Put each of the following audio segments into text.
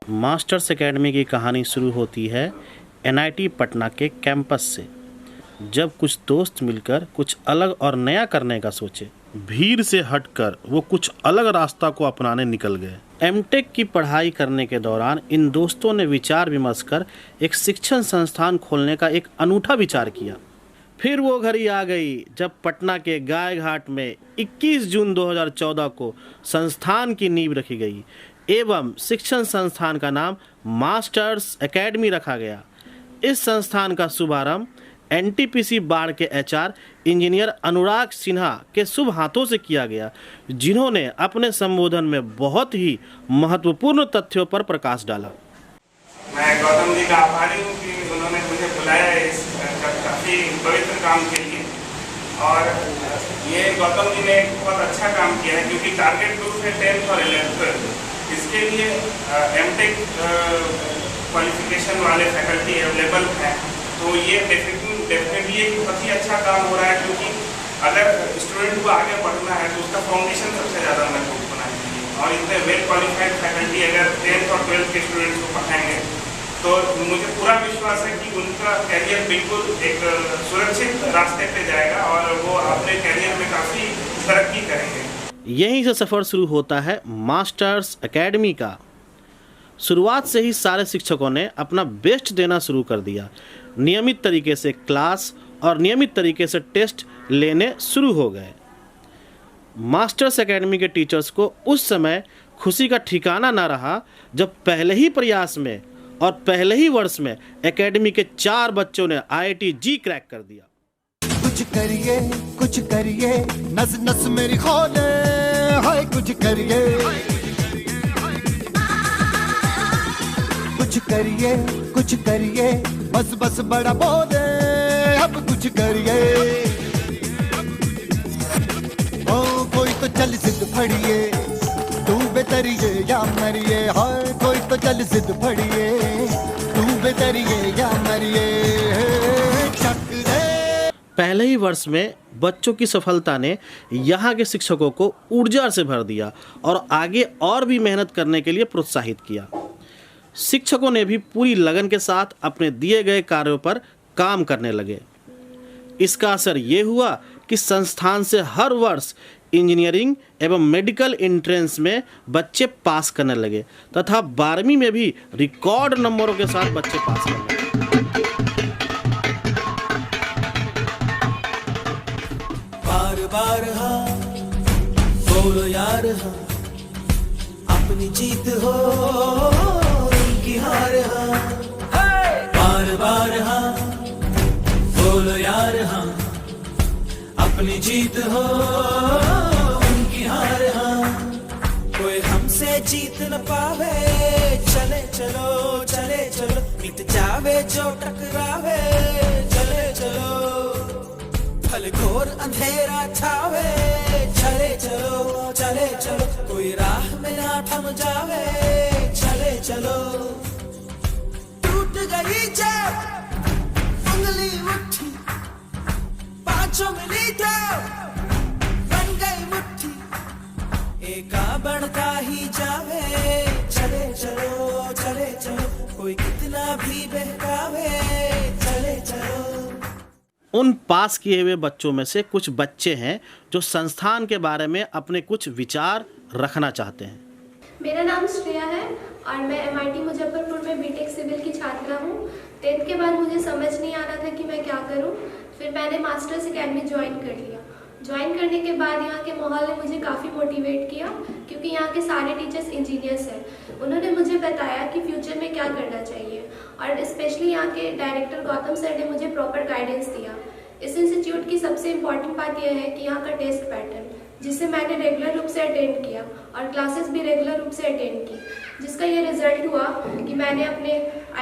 Masters academy की कहानी शुरू होती है एनआईटी पटना के कैंपस से, जब कुछ दोस्त मिलकर कुछ अलग और नया करने का सोचे। भीड़ से हटकर वो कुछ अलग रास्ता को अपनाने निकल गए। एमटेक की पढ़ाई करने के दौरान इन दोस्तों ने विचार विमर्श कर एक शिक्षण संस्थान खोलने का एक अनूठा विचार किया। फिर वो घड़ी आ गई जब पटना के गाय घाट में 21 जून 2014 को संस्थान की नींव रखी गई एवं शिक्षण संस्थान का नाम मास्टर्स एकेडमी रखा गया। इस संस्थान का शुभारंभ एनटीपीसी बाढ़ के एचआर इंजीनियर अनुराग सिन्हा के शुभ हाथों से किया गया, जिन्होंने अपने संबोधन में बहुत ही महत्वपूर्ण तथ्यों पर प्रकाश डाला। मैं गौतम जी का आभारी हूँ कि उन्होंने मुझे बुलाया इस काफ़ी पवित्र काम के लिए। और ये गौतम जी ने एक बहुत अच्छा काम किया है, क्योंकि टारगेट ग्रुप है 10th और 11th। इसके लिए एमटेक क्वालिफिकेशन वाले फैकल्टी अवेलेबल हैं, तो ये डेफिनेटली एक बहुत ही अच्छा काम हो रहा है। क्योंकि अगर स्टूडेंट को आगे बढ़ना है तो उसका फाउंडेशन सबसे ज़्यादा मजबूत होना चाहिए, और इतने वेल क्वालिफाइड फैकल्टी अगर 10th और 12th के स्टूडेंट्स को पढ़ाएंगे तो मुझे पूरा विश्वास है कि उनका कैरियर बिल्कुल एक सुरक्षित रास्ते पे जाएगा और वो अपने कैरियर में काफ़ी तरक्की करेंगे। यहीं से सफ़र शुरू होता है मास्टर्स एकेडमी का। शुरुआत से ही सारे शिक्षकों ने अपना बेस्ट देना शुरू कर दिया। नियमित तरीके से क्लास और नियमित तरीके से टेस्ट लेने शुरू हो गए। मास्टर्स एकेडमी के टीचर्स को उस समय खुशी का ठिकाना ना रहा जब पहले ही प्रयास में और पहले ही वर्ष में एकेडमी के 4 बच्चों ने IIT जी क्रैक कर दिया। कुछ करिए नस नस मेरी खोले, हाय कुछ करिए बस बड़ा बोले, अब कुछ करिए। ओ कोई तो चल जिद फड़िए, तू बेतरिए या मरिए, हाय कोई तो चल जिद फड़िए, तू बेतरिए या मरिए। पहले ही वर्ष में बच्चों की सफलता ने यहाँ के शिक्षकों को ऊर्जा से भर दिया और आगे और भी मेहनत करने के लिए प्रोत्साहित किया। शिक्षकों ने भी पूरी लगन के साथ अपने दिए गए कार्यों पर काम करने लगे। इसका असर ये हुआ कि संस्थान से हर वर्ष इंजीनियरिंग एवं मेडिकल एंट्रेंस में बच्चे पास करने लगे तथा 12वीं में भी रिकॉर्ड नंबरों के साथ बच्चे पास करने लगे। बार हाँ बोलो यार, हाँ अपनी जीत हो उनकी हार, हाँ बार हाँ बोलो यार, हाँ अपनी जीत हो उनकी हार, हाँ कोई हमसे जीत न पावे, चले चलो मिट जावे जो टकरावे, चले चलो फल घोर अंधेरा छावे, चले चलो कोई राह में ना थम जावे, चले चलो टूट गई जब उंगली मुट्ठी, पांचों मिली तो बन गई मुट्ठी, एका बढ़ता ही जावे, चले चलो कोई कितना भी बहकावे, चले चलो। उन पास किए हुए बच्चों में से कुछ बच्चे हैं जो संस्थान के बारे में अपने कुछ विचार रखना चाहते हैं। मेरा नाम श्रेया है और मैं MIT मुजफ्फरपुर में बीटेक सिविल की छात्रा हूँ। 10th के बाद मुझे समझ नहीं आ रहा था कि मैं क्या करूँ, फिर मैंने मास्टर्स एकेडमी ज्वाइन कर लिया। ज्वाइन करने के बाद यहाँ के माहौल ने मुझे काफ़ी मोटिवेट किया, क्योंकि यहाँ के सारे टीचर्स इंजीनियर्स हैं। उन्होंने मुझे बताया कि फ्यूचर में क्या करना चाहिए, और स्पेशली यहाँ के डायरेक्टर गौतम सर ने मुझे प्रॉपर गाइडेंस दिया। इस इंस्टीट्यूट की सबसे इम्पॉर्टेंट बात यह है कि यहाँ का टेस्ट पैटर्न, जिसे मैंने रेगुलर रूप से अटेंड किया और क्लासेस भी रेगुलर रूप से अटेंड की, जिसका ये रिजल्ट हुआ कि मैंने अपने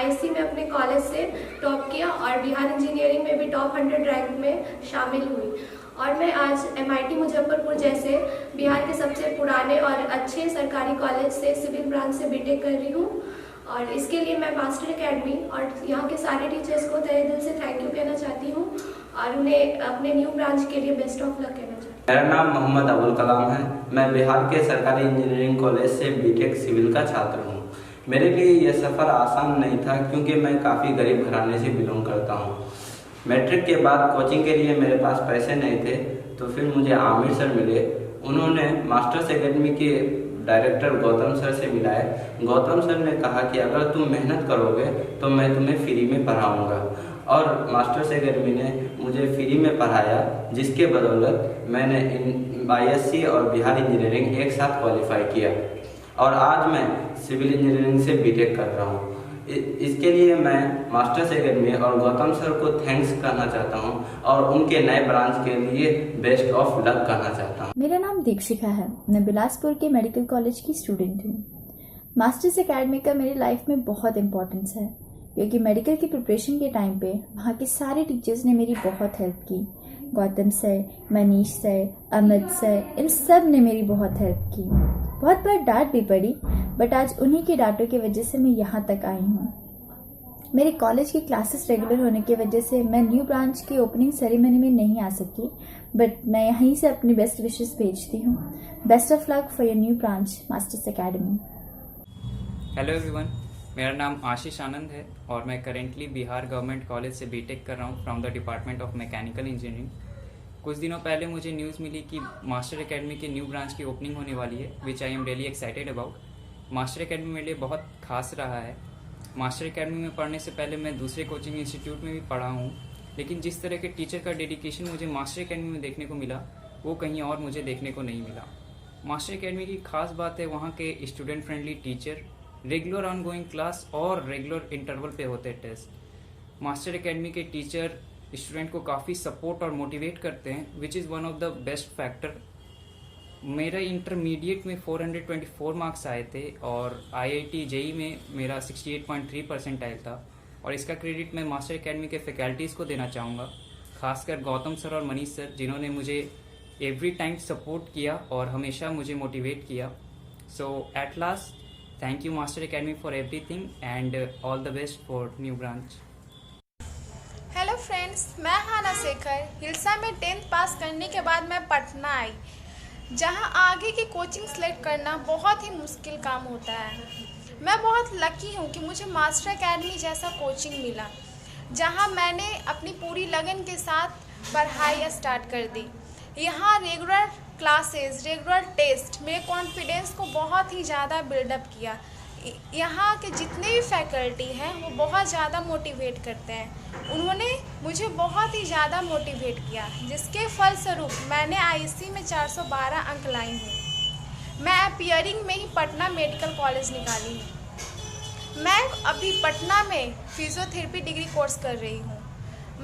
IC में अपने कॉलेज से टॉप किया और बिहार इंजीनियरिंग में भी टॉप 100 रैंक में शामिल हुई। और मैं आज MIT मुजफ्फरपुर जैसे बिहार के सबसे पुराने और अच्छे सरकारी कॉलेज से सिविल ब्रांच से बीटेक कर रही हूँ, और इसके लिए मैं मास्टर एकेडमी और यहाँ के सारे टीचर्स को तहे दिल से थैंक यू कहना चाहती हूँ और उन्हें अपने न्यू ब्रांच के लिए बेस्ट ऑफ लक कहना चाहती हूँ। मेरा नाम मोहम्मद अबुल कलाम है। मैं बिहार के सरकारी इंजीनियरिंग कॉलेज से बीटेक सिविल का छात्र हूँ। मेरे लिए यह सफ़र आसान नहीं था क्योंकि मैं काफ़ी गरीब घराने से बिलोंग करता हूँ। मैट्रिक के बाद कोचिंग के लिए मेरे पास पैसे नहीं थे, तो फिर मुझे आमिर सर मिले। उन्होंने मास्टर्स एकेडमी के डायरेक्टर गौतम सर से मिलाए। गौतम सर ने कहा कि अगर तुम मेहनत करोगे तो मैं तुम्हें फ्री में पढ़ाऊँगा, और मास्टर्स एकेडमी ने मुझे फ्री में पढ़ाया, जिसके बदौलत मैंने BSc और बिहार इंजीनियरिंग एक साथ क्वालिफाई किया, और आज मैं सिविल इंजीनियरिंग से बीटेक कर रहा हूँ। इसके लिए मैं मास्टर्स एकेडमी और गौतम सर को थैंक्स कहना चाहता हूँ, और उनके नए ब्रांच के लिए बेस्ट ऑफ लक कहना चाहता हूँ। मेरा नाम दीक्षिका है। मैं बिलासपुर के मेडिकल कॉलेज की स्टूडेंट हूँ। मास्टर्स एकेडमी का मेरी लाइफ में बहुत इम्पोर्टेंस है, क्योंकि मेडिकल की प्रिपरेशन के टाइम पे वहाँ के सारे टीचर्स ने मेरी बहुत हेल्प की। Gautam sir, Manish sir, Amit sir, इन सब ने मेरी बहुत हेल्प की। बहुत बार डांट भी पड़ी, बट आज उन्हीं की डांटों की वजह से मैं यहाँ तक आई हूँ। मेरे कॉलेज की क्लासेस रेगुलर होने की वजह से मैं न्यू ब्रांच की ओपनिंग सेरेमनी में नहीं आ सकी, बट मैं यहीं से अपनी बेस्ट विशेस भेजती हूँ। Best of luck for your new branch masters academy. Hello everyone, मेरा नाम आशीष आनंद है और मैं करेंटली बिहार गवर्नमेंट कॉलेज से बीटेक कर रहा हूँ from the department of mechanical engineering. कुछ दिनों पहले मुझे न्यूज़ मिली कि मास्टर एकेडमी की न्यू ब्रांच की ओपनिंग होने वाली है, which I am really excited about. Master academy मेरे लिए बहुत खास रहा है। मास्टर एकेडमी में पढ़ने से पहले मैं दूसरे कोचिंग इंस्टीट्यूट में भी पढ़ा हूँ, लेकिन जिस तरह के टीचर का डेडिकेशन मुझे मास्टर एकेडमी में देखने को मिला, वो कहीं और मुझे देखने को नहीं मिला। मास्टर एकेडमी की खास बात है वहाँ के student friendly teacher, regular ongoing class और रेगुलर इंटरवल पे होते हैं टेस्ट। मास्टर एकेडमी के टीचर स्टूडेंट को काफ़ी सपोर्ट और मोटिवेट करते हैं, which is one of the best factor. मेरा इंटरमीडिएट में 424 मार्क्स आए थे और IIT JEE में मेरा 68.3% आया था, और इसका क्रेडिट मैं मास्टर एकेडमी के फैकल्टीज़ को देना चाहूँगा, खासकर गौतम सर और मनीष सर, जिन्होंने मुझे एवरी टाइम सपोर्ट किया और हमेशा मुझे मोटिवेट किया। So at last, thank you master academy for everything and all the best for new branch. Hello friends, मैं हाना शेखर। हिल्सा में 10th पास करने के बाद मैं पटना आई, जहां आगे की कोचिंग सेलेक्ट करना बहुत ही मुश्किल काम होता है। मैं बहुत लकी हूं कि मुझे मास्टर एकेडमी जैसा कोचिंग मिला, जहां मैंने अपनी पूरी लगन के साथ पढ़ाई स्टार्ट कर दी। यहाँ रेगुलर क्लासेस, रेगुलर टेस्ट मेरे कॉन्फिडेंस को बहुत ही ज़्यादा बिल्डअप किया। यहाँ के जितने भी फैकल्टी हैं वो बहुत ज़्यादा मोटिवेट करते हैं। उन्होंने मुझे बहुत ही ज़्यादा मोटिवेट किया, जिसके फलस्वरूप मैंने ISC में 412 अंक लाई हूँ। मैं अपीयरिंग में ही पटना मेडिकल कॉलेज निकाली हूँ। मैं अभी पटना में फिजियोथेरेपी डिग्री कोर्स कर रही हूँ।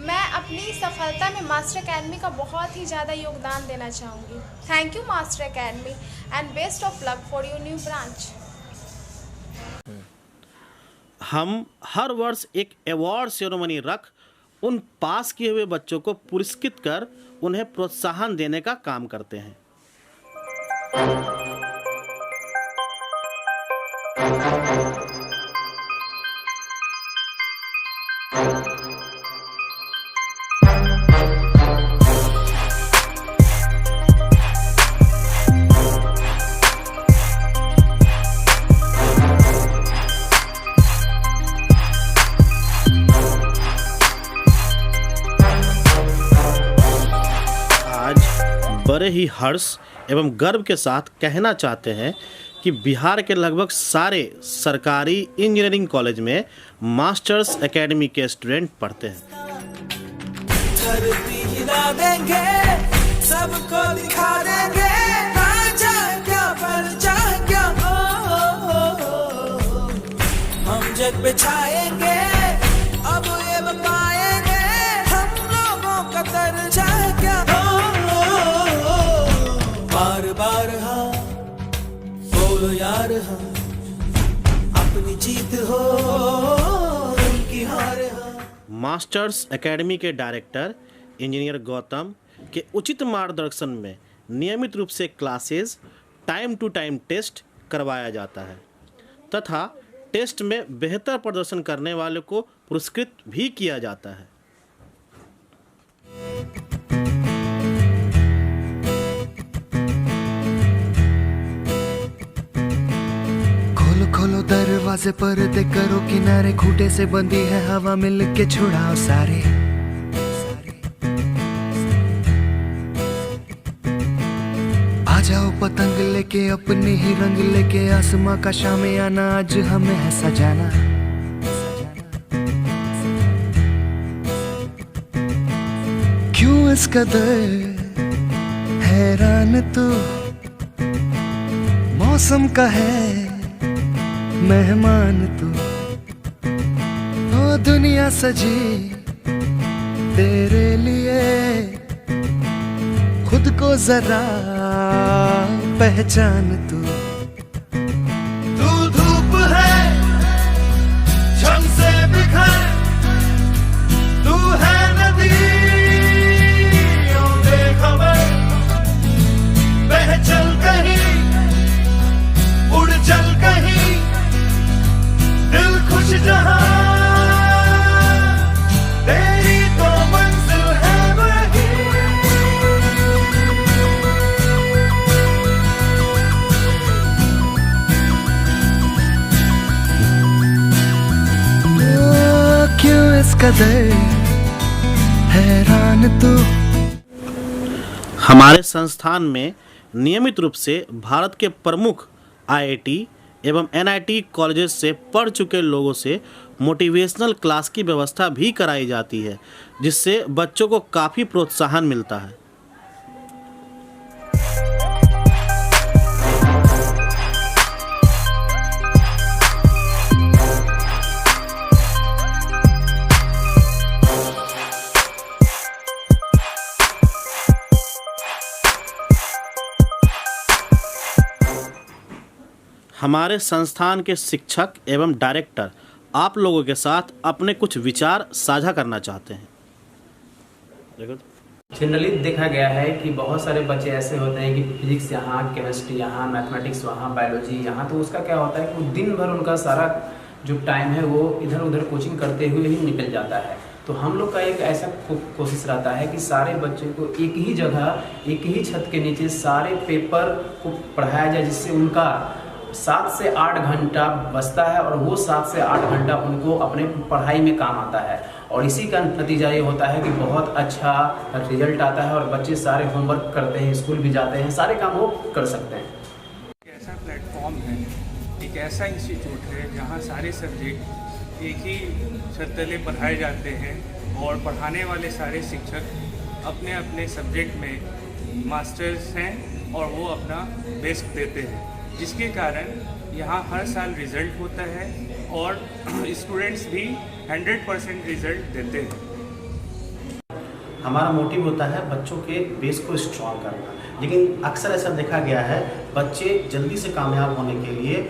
मैं अपनी सफलता में मास्टर एकेडमी का बहुत ही ज़्यादा योगदान देना चाहूँगी। Thank you master academy and best of luck for your new branch. हम हर वर्ष एक अवार्ड सेरेमनी रख उन पास किए हुए बच्चों को पुरस्कृत कर उन्हें प्रोत्साहन देने का काम करते हैं। बड़े ही हर्ष एवं गर्व के साथ कहना चाहते हैं कि बिहार के लगभग सारे सरकारी इंजीनियरिंग कॉलेज में मास्टर्स एकेडमी के स्टूडेंट पढ़ते हैं। धरती हिला देंगे, सबको दिखा देंगे, राजा क्या परचा क्या, हम जग पे छाएंगे, अब ये पाएंगे, हम लोगों का दर्जा क्या, बार बार हाँ बोलो यार, हाँ अपनी जीत हो उनकी हार, हाँ। मास्टर्स एकेडमी के डायरेक्टर इंजीनियर गौतम के उचित मार्गदर्शन में नियमित रूप से classes, time to time test करवाया जाता है तथा टेस्ट में बेहतर प्रदर्शन करने वालों को पुरस्कृत भी किया जाता है। खोलो दरवाजे पर्दे करो किनारे, खूंटे से बंदी है हवा मिल के छुड़ाओ सारे। आ जाओ पतंग लेके अपने ही रंग लेके, आसमां का शाम आना आज हमें है सजाना। क्यों इस कदर हैरान तू, मौसम का है मेहमान तू। ओ दुनिया सजी तेरे लिए, खुद को जरा पहचान तू। तू धूप है झम से बिखर, तू है नदी बेखबर, बह चल कहीं उड़ चल कहीं, दिल खुश जहां तेरी तो मंजिल है वही। क्यों इस कदर हैरान तू। हमारे संस्थान में नियमित रूप से भारत के प्रमुख आईआईटी एवं एनआईटी कॉलेजेस से पढ़ चुके लोगों से मोटिवेशनल क्लास की व्यवस्था भी कराई जाती है, जिससे बच्चों को काफ़ी प्रोत्साहन मिलता है। हमारे संस्थान के शिक्षक एवं डायरेक्टर आप लोगों के साथ अपने कुछ विचार साझा करना चाहते हैं। जनरली देखा गया है कि बहुत सारे बच्चे ऐसे होते हैं कि फिजिक्स यहाँ, केमिस्ट्री यहाँ, मैथमेटिक्स वहाँ, बायोलॉजी यहाँ, तो उसका क्या होता है कि वो दिन भर उनका सारा जो टाइम है वो इधर उधर कोचिंग करते हुए ही निकल जाता है। तो हम लोग का एक ऐसा कोशिश रहता है कि सारे बच्चों को एक ही जगह, एक ही छत के नीचे सारे पेपर को पढ़ाया जाए, जिससे उनका 7 से 8 घंटा बचता है और वो 7 से 8 घंटा उनको अपने पढ़ाई में काम आता है। और इसी का नतीजा ये होता है कि बहुत अच्छा रिजल्ट आता है और बच्चे सारे होमवर्क करते हैं, स्कूल भी जाते हैं, सारे काम वो कर सकते हैं। एक ऐसा प्लेटफॉर्म है, एक ऐसा इंस्टीट्यूट है जहाँ सारे सब्जेक्ट एक ही छत तले पढ़ाए जाते हैं और पढ़ाने वाले सारे शिक्षक अपने अपने सब्जेक्ट में मास्टर्स हैं और वो अपना बेस्ट देते हैं, जिसके कारण यहाँ हर साल रिज़ल्ट होता है और स्टूडेंट्स भी 100% रिज़ल्ट देते हैं। हमारा मोटिव होता है बच्चों के बेस को स्ट्रॉन्ग करना, लेकिन अक्सर ऐसा देखा गया है बच्चे जल्दी से कामयाब होने के लिए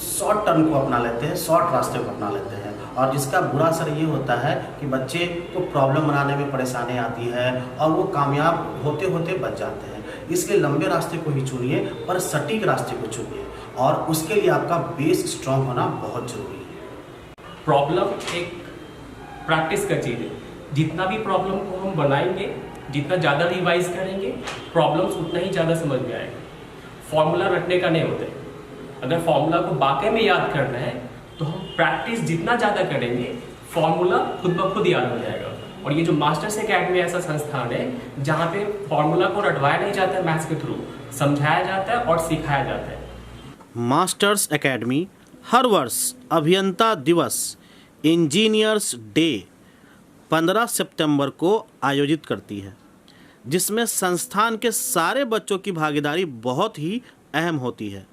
शॉर्ट टर्म को अपना लेते हैं, शॉर्ट रास्ते को अपना लेते हैं, और जिसका बुरा असर ये होता है कि बच्चे को प्रॉब्लम बनाने में परेशानी आती है और वो कामयाब होते होते बच जाते हैं। इसलिए लंबे रास्ते को ही चुनिए पर सटीक रास्ते को चुनिए, और उसके लिए आपका बेस स्ट्रॉन्ग होना बहुत जरूरी है। प्रॉब्लम एक प्रैक्टिस का चीज़ है। जितना भी प्रॉब्लम को हम बनाएंगे, जितना ज़्यादा रिवाइज करेंगे, प्रॉब्लम्स उतना ही ज़्यादा समझ में आएगा। फॉर्मूला रटने का नहीं होता है। अगर फॉर्मूला को वाकई में याद करना है तो हम प्रैक्टिस जितना ज़्यादा करेंगे, फॉर्मूला खुद ब खुद याद हो जाएगा। और ये जो मास्टर्स एकेडमी ऐसा संस्थान है जहाँ पे फॉर्मूला को रटवाया नहीं जाता है, मैथ्स के थ्रू समझाया जाता है और सिखाया जाता है। मास्टर्स एकेडमी हर वर्ष अभियंता दिवस, इंजीनियर्स डे 15 सितंबर को आयोजित करती है, जिसमें संस्थान के सारे बच्चों की भागीदारी बहुत ही अहम होती है।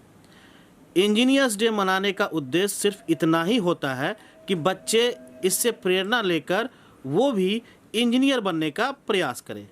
इंजीनियर्स डे मनाने का उद्देश्य सिर्फ इतना ही होता है कि बच्चे इससे प्रेरणा लेकर वो भी इंजीनियर बनने का प्रयास करें।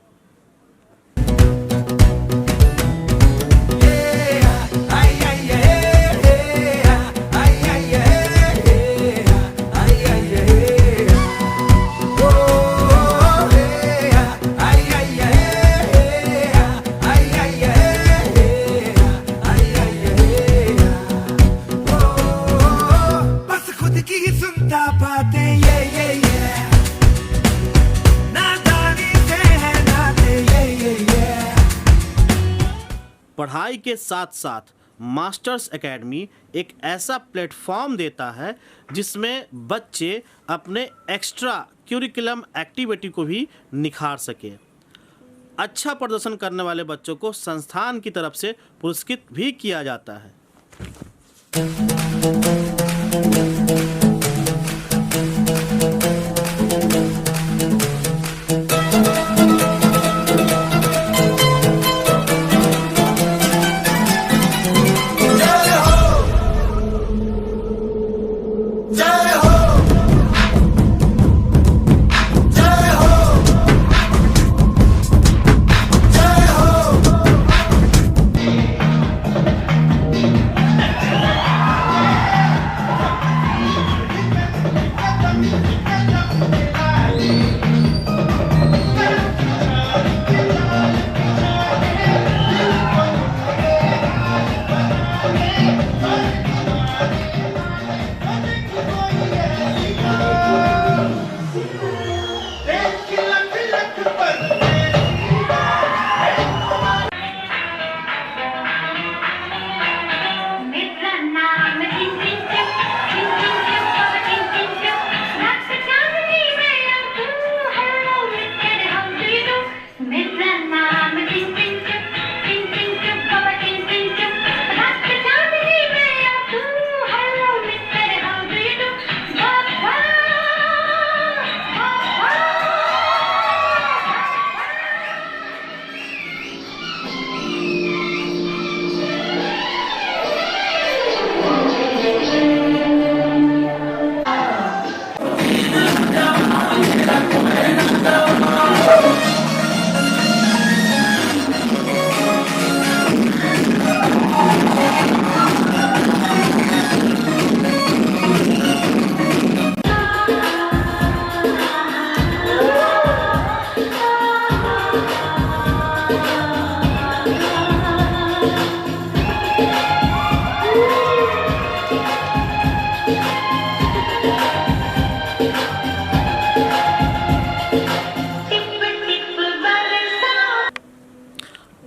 पढ़ाई के साथ साथ मास्टर्स एकेडमी एक ऐसा प्लेटफॉर्म देता है जिसमें बच्चे अपने एक्स्ट्रा करिकुलम एक्टिविटी को भी निखार सके। अच्छा प्रदर्शन करने वाले बच्चों को संस्थान की तरफ से पुरस्कृत भी किया जाता है।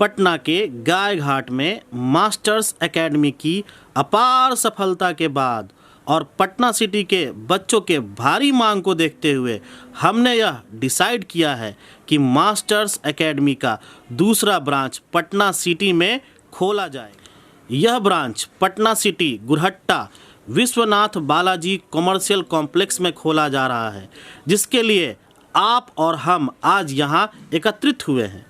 पटना के गाय घाट में मास्टर्स एकेडमी की अपार सफलता के बाद और पटना सिटी के बच्चों के भारी मांग को देखते हुए हमने यह डिसाइड किया है कि मास्टर्स एकेडमी का दूसरा ब्रांच पटना सिटी में खोला जाए। यह branch Patna city Gurhatta Vishwanath Balaji commercial complex में खोला जा रहा है, जिसके लिए आप और हम आज यहाँ एकत्रित हुए हैं।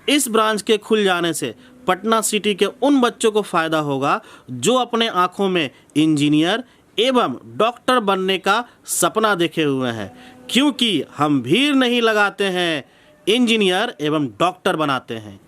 इस ब्रांच के खुल जाने से पटना सिटी के उन बच्चों को फ़ायदा होगा जो अपने आँखों में इंजीनियर एवं डॉक्टर बनने का सपना देखे हुए हैं, क्योंकि हम भीड़ नहीं लगाते हैं, इंजीनियर एवं डॉक्टर बनाते हैं।